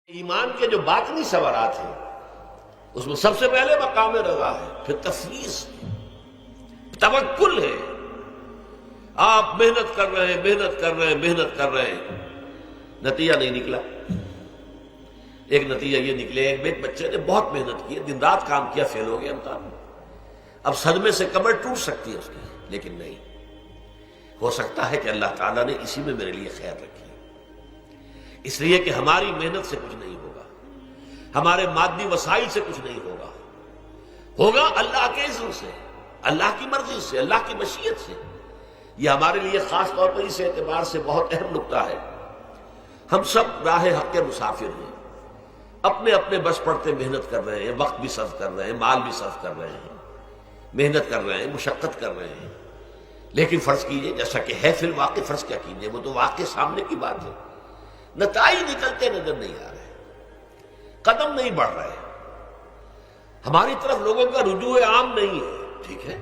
ایمان کے جو باطنی ثمرات ہیں اس میں سب سے پہلے مقام رضا ہے، پھر تفویض ہے، توکل ہے۔ آپ محنت کر رہے ہیں، محنت کر رہے ہیں، محنت کر رہے ہیں، نتیجہ نہیں نکلا۔ ایک نتیجہ یہ نکلے، ایک بچے نے بہت محنت کی، دن رات کام کیا، فیل ہو گیا امتحان میں۔ اب صدمے سے کمر ٹوٹ سکتی ہے اس کی، لیکن نہیں، ہو سکتا ہے کہ اللہ تعالیٰ نے اسی میں میرے لیے خیر رکھی، اس لیے کہ ہماری محنت سے کچھ نہیں ہوگا، ہمارے مادی وسائل سے کچھ نہیں ہوگا، ہوگا اللہ کے اذن سے، اللہ کی مرضی سے، اللہ کی مشیت سے۔ یہ ہمارے لیے خاص طور پر اس اعتبار سے بہت اہم نقطہ ہے، ہم سب راہ حق کے مسافر ہیں، اپنے اپنے بس پڑتے محنت کر رہے ہیں، وقت بھی صرف کر رہے ہیں، مال بھی صرف کر رہے ہیں، محنت کر رہے ہیں، مشقت کر رہے ہیں، لیکن فرض کیجئے جیسا کہ ہے فی الواقع، فرض کیا کیجئے، وہ تو واقع سامنے کی بات ہے، نتائج نکلتے نظر نہیں آ رہے، قدم نہیں بڑھ رہے، ہماری طرف لوگوں کا رجوع عام نہیں ہے، ٹھیک ہے،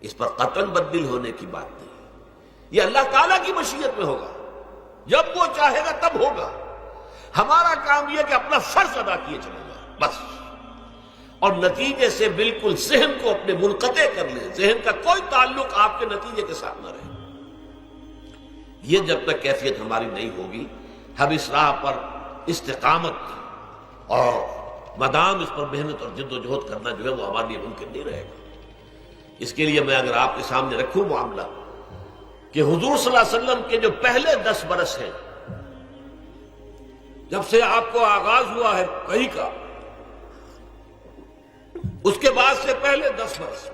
اس پر قطعاً بدل ہونے کی بات نہیں، یہ اللہ تعالیٰ کی مشیت میں ہوگا، جب وہ چاہے گا تب ہوگا۔ ہمارا کام یہ کہ اپنا فرض ادا کیے چلے جائیں بس، اور نتیجے سے بالکل ذہن کو اپنے منقطع کر لیں، ذہن کا کوئی تعلق آپ کے نتیجے کے ساتھ نہ رہے۔ یہ جب تک کیفیت ہماری نہیں ہوگی، ہم اس راہ پر استقامت اور مدام اس پر محنت اور جد و جہد کرنا جو ہے وہ ہمارے لیے ممکن نہیں رہے گا۔ اس کے لیے میں اگر آپ کے سامنے رکھوں معاملہ کہ حضور صلی اللہ علیہ وسلم کے جو پہلے 10 برس ہیں، جب سے آپ کو آغاز ہوا ہے وحی کا، اس کے بعد سے پہلے 10 برس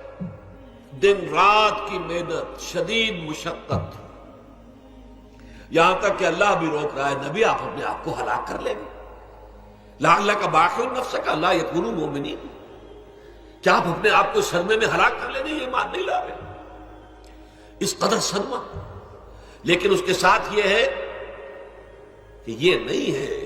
دن رات کی محنت، شدید مشقت، یہاں تک کہ اللہ بھی روک رہا ہے، نبی آپ اپنے آپ کو ہلاک کر لیں گے، لعلک باخع نفسک الا یکونوا مؤمنین، کیا آپ اپنے آپ کو صدمے میں ہلاک کر لیں گے؟ یہ ایمان نہیں لا رہے، اس قدر صدمہ۔ لیکن اس کے ساتھ یہ ہے کہ یہ نہیں ہے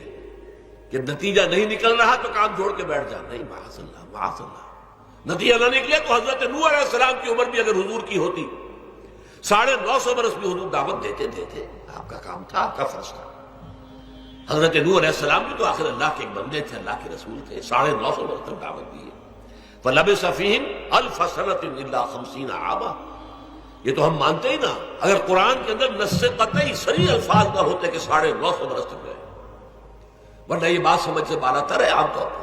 کہ نتیجہ نہیں نکل رہا تو کام چھوڑ کے بیٹھ جانا، نہیں، معاذ اللہ، معاذ اللہ، نتیجہ نہ نکلے تو حضرت نوح علیہ السلام کی عمر بھی اگر حضور کی ہوتی 950 برس بھی حضور دعوت دیتے، آپ کا کام تھا، آپ کا فرض تھا۔ حضرت نوح علیہ السلام بھی تو آخر اللہ کے ایک بندے تھے، اللہ کے رسول تھے، 950 برس تک دعوت دی ہے۔ فَلَبِثَ فِيهِمْ أَلْفَ سَنَةٍ إِلَّا 50 عاما، یہ تو ہم مانتے ہی نا، اگر قرآن کے اندر نص قطعی صریح الفاظ نہ ہوتے کہ 950 برس تک رہے، ورنہ یہ بات سمجھ سے بالاتر ہے عام طور پر۔